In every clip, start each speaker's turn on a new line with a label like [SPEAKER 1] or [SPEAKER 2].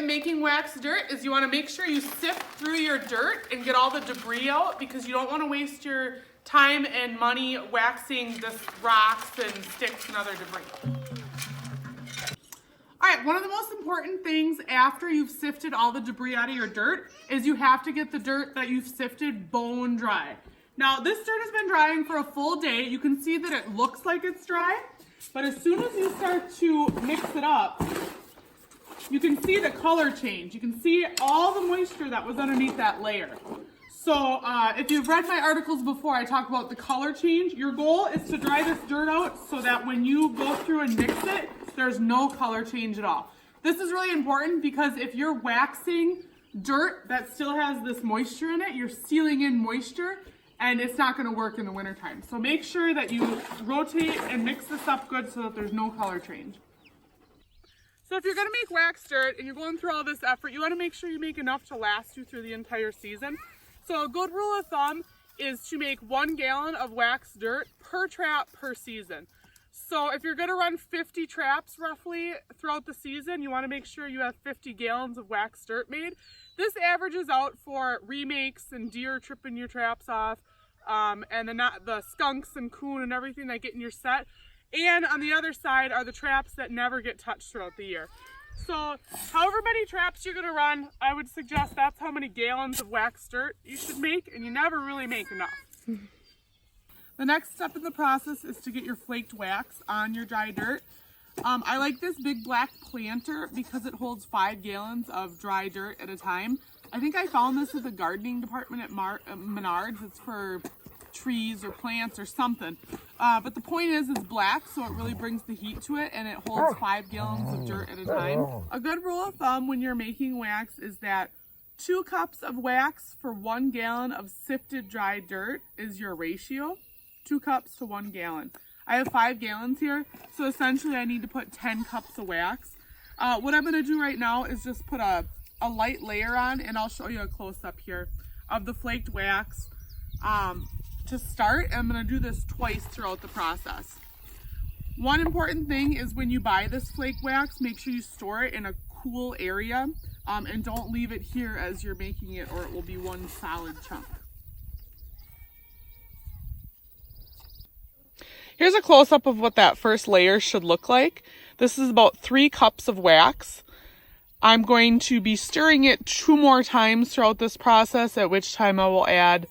[SPEAKER 1] in making wax dirt is you want to make sure you sift through your dirt and get all the debris out, because you don't want to waste your time and money waxing just rocks and sticks and other debris. All right, one of the most important things after you've sifted all the debris out of your dirt is you have to get the dirt that you've sifted bone dry. Now, this dirt has been drying for a full day. You can see that it looks like it's dry, but as soon as you start to mix it up, you can see the color change. You can see all the moisture that was underneath that layer. So if you've read my articles before, I talk about the color change. Your goal is to dry this dirt out so that when you go through and mix it, there's no color change at all. This is really important because if you're waxing dirt that still has this moisture in it, you're sealing in moisture, and it's not going to work in the wintertime. So make sure that you rotate and mix this up good so that there's no color change. So if you're going to make wax dirt and you're going through all this effort, you want to make sure you make enough to last you through the entire season. So a good rule of thumb is to make 1 gallon of wax dirt per trap per season. So if you're going to run 50 traps roughly throughout the season, you want to make sure you have 50 gallons of wax dirt made. This averages out for remakes and deer tripping your traps off, and the skunks and coon and everything that get in your set. And on the other side are the traps that never get touched throughout the year. So however many traps you're going to run, I would suggest that's how many gallons of wax dirt you should make, and you never really make enough. The next step in the process is to get your flaked wax on your dry dirt. I like this big black planter because it holds 5 gallons of dry dirt at a time. I think I found this at the gardening department at Menards. It's for trees or plants or something. But the point is it's black, so it really brings the heat to it, and it holds 5 gallons of dirt at a time. A good rule of thumb when you're making wax is that 2 cups of wax for 1 gallon of sifted dry dirt is your ratio. 2 cups to 1 gallon. I have 5 gallons here, so essentially I need to put 10 cups of wax. What I'm going to do right now is just put a light layer on, and I'll show you a close-up here of the flaked wax. To start, I'm going to do this twice throughout the process. One important thing is when you buy this flake wax, make sure you store it in a cool area, and don't leave it here as you're making it, or it will be one solid chunk. Here's a close-up of what that first layer should look like. This is about 3 cups of wax. I'm going to be stirring it 2 more times throughout this process, at which time I will add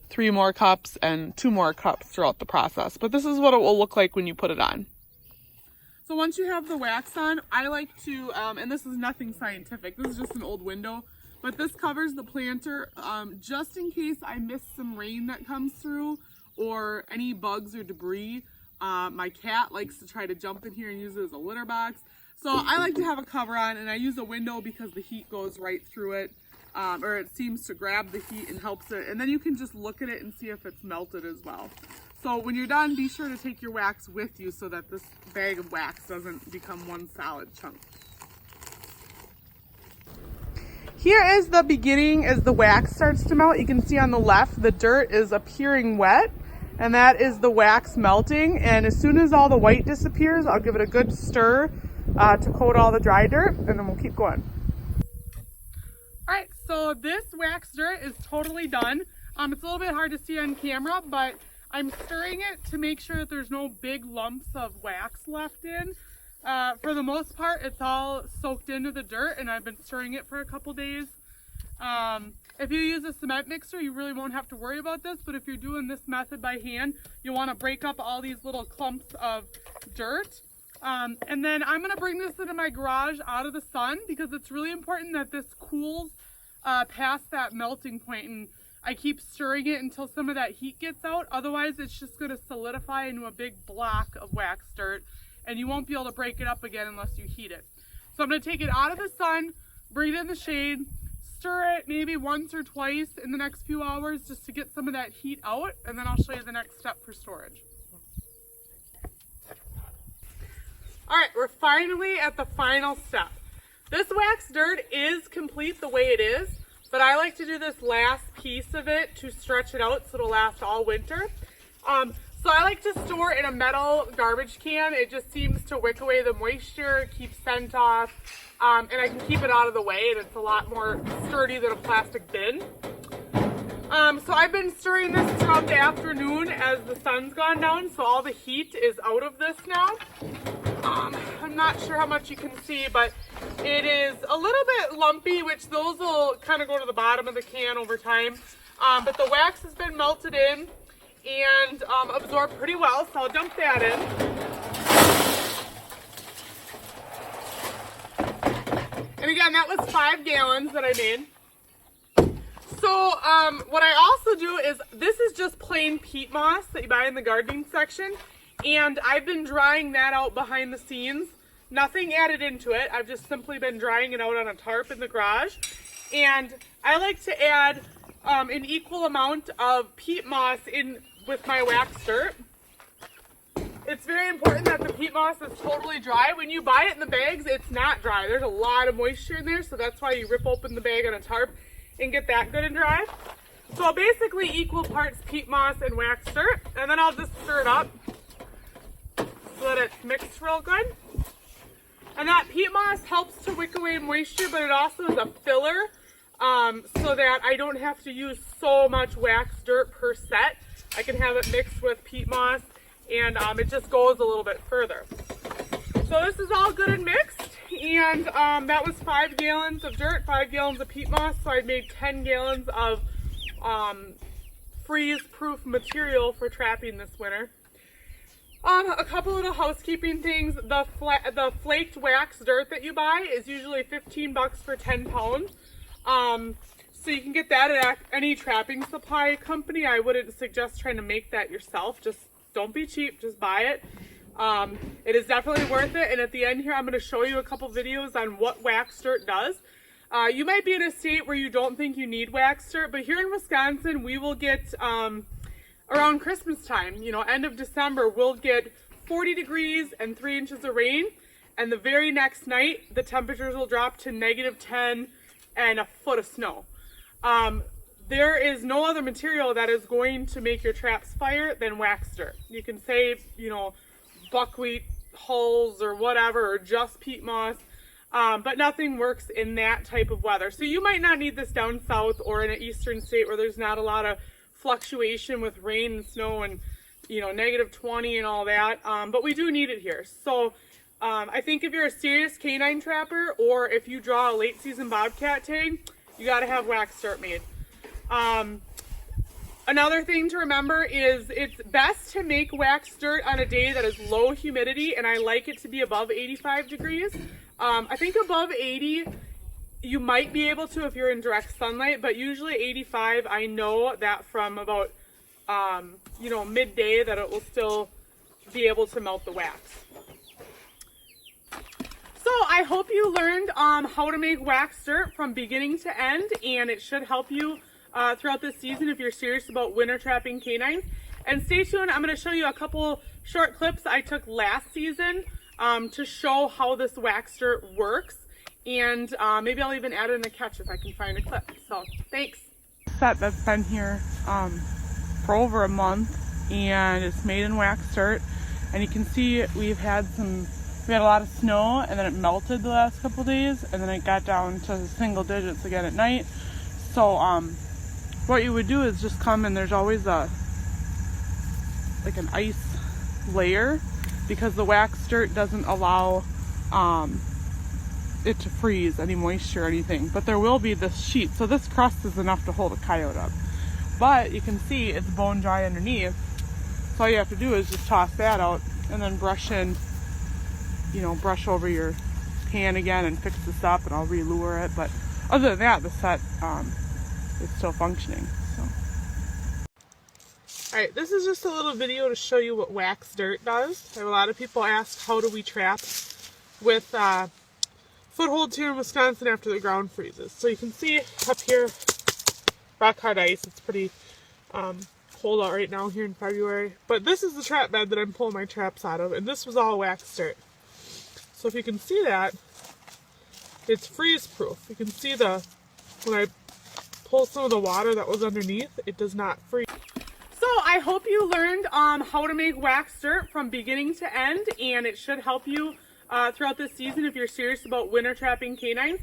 [SPEAKER 1] 3 more cups and 2 more cups throughout the process. But this is what it will look like when you put it on. So once you have the wax on, I like to, and this is nothing scientific, this is just an old window, but this covers the planter just in case I miss some rain that comes through, or any bugs or debris. My cat likes to try to jump in here and use it as a litter box. So I like to have a cover on, and I use a window because the heat goes right through it, or it seems to grab the heat and helps it. And then you can just look at it and see if it's melted as well. So when you're done, be sure to take your wax with you so that this bag of wax doesn't become one solid chunk. Here is the beginning as the wax starts to melt. You can see on the left, the dirt is appearing wet. And that is the wax melting, and as soon as all the white disappears, I'll give it a good stir to coat all the dry dirt, and then we'll keep going. Alright, so this wax dirt is totally done. It's a little bit hard to see on camera, but I'm stirring it to make sure that there's no big lumps of wax left in. For the most part, it's all soaked into the dirt, and I've been stirring it for a couple days. If you use a cement mixer, you really won't have to worry about this, but if you're doing this method by hand, you want to break up all these little clumps of dirt. And then I'm going to bring this into my garage out of the sun, because it's really important that this cools past that melting point, and I keep stirring it until some of that heat gets out. Otherwise, it's just going to solidify into a big block of wax dirt, and you won't be able to break it up again unless you heat it. So I'm going to take it out of the sun, bring it in the shade, stir it maybe once or twice in the next few hours just to get some of that heat out, and then I'll show you the next step for storage. Alright, we're finally at the final step. This wax dirt is complete the way it is, but I like to do this last piece of it to stretch it out so it'll last all winter. So I like to store in a metal garbage can. It just seems to wick away the moisture, keep scent off, and I can keep it out of the way, and it's a lot more sturdy than a plastic bin. So I've been stirring this throughout the afternoon as the sun's gone down, so all the heat is out of this now. I'm not sure how much you can see, but it is a little bit lumpy, which those will kind of go to the bottom of the can over time. But the wax has been melted in and absorbed pretty well, so I'll dump that in. And again, that was 5 gallons that I made. So what I also do is, this is just plain peat moss that you buy in the gardening section, and I've been drying that out behind the scenes. Nothing added into it. I've just simply been drying it out on a tarp in the garage. And I like to add an equal amount of peat moss in with my wax dirt. It's very important that the peat moss is totally dry. When you buy it in the bags, it's not dry. There's a lot of moisture in there, so that's why you rip open the bag on a tarp and get that good and dry. So basically equal parts peat moss and wax dirt, and then I'll just stir it up so that it's mixed real good. And that peat moss helps to wick away moisture, but it also is a filler, so that I don't have to use so much wax dirt per set. I can have it mixed with peat moss, and it just goes a little bit further. So this is all good and mixed, and that was 5 gallons of dirt, 5 gallons of peat moss, so I made 10 gallons of freeze-proof material for trapping this winter. A couple little housekeeping things. The flaked wax dirt that you buy is usually 15 bucks for 10 pounds. So you can get that at any trapping supply company. I wouldn't suggest trying to make that yourself. Just don't be cheap, just buy it. It is definitely worth it, and at the end here I'm going to show you a couple videos on what wax dirt does. You might be in a state where you don't think you need wax dirt, but here in Wisconsin we will get, around Christmas time, you know, end of December, we'll get 40 degrees and 3 inches of rain, and the very next night the temperatures will drop to -10 and a foot of snow. There is no other material that is going to make your traps fire than wax dirt. You can save, you know, buckwheat hulls or whatever, or just peat moss, but nothing works in that type of weather. So you might not need this down south or in an eastern state where there's not a lot of fluctuation with rain and snow and, you know, -20 and all that, but we do need it here. So I think if you're a serious canine trapper, or if you draw a late season bobcat tag, you got to have wax dirt made. Another thing to remember is it's best to make wax dirt on a day that is low humidity, and I like it to be above 85 degrees. I think above 80 you might be able to if you're in direct sunlight, but usually 85, I know that from about you know, midday that it will still be able to melt the wax. So I hope you learned how to make wax dirt from beginning to end, and it should help you throughout this season if you're serious about winter trapping canines. And stay tuned, I'm going to show you a couple short clips I took last season to show how this wax dirt works, and maybe I'll even add in a catch if I can find a clip. So thanks. Set that's been here for over a month, and it's made in wax dirt, and you can see we had a lot of snow, and then it melted the last couple days, and then it got down to single digits again at night. So what you would do is just come, and there's always like an ice layer, because the wax dirt doesn't allow it to freeze any moisture or anything, but there will be this sheet. So this crust is enough to hold a coyote up, but you can see it's bone dry underneath. So all you have to do is just toss that out, and then brush over your pan again and fix this up, and I'll re-lure it. But other than that, the set is still functioning. So, all right, this is just a little video to show you what wax dirt does. I have a lot of people ask, how do we trap with footholds here in Wisconsin after the ground freezes? So you can see up here, rock hard ice. It's pretty cold out right now here in February. But this is the trap bed that I'm pulling my traps out of, and this was all wax dirt. So if you can see that, it's freeze proof. You can see when I pull some of the water that was underneath, it does not freeze. So I I hope you learned how to make wax dirt from beginning to end, and it should help you throughout this season if you're serious about winter trapping canines.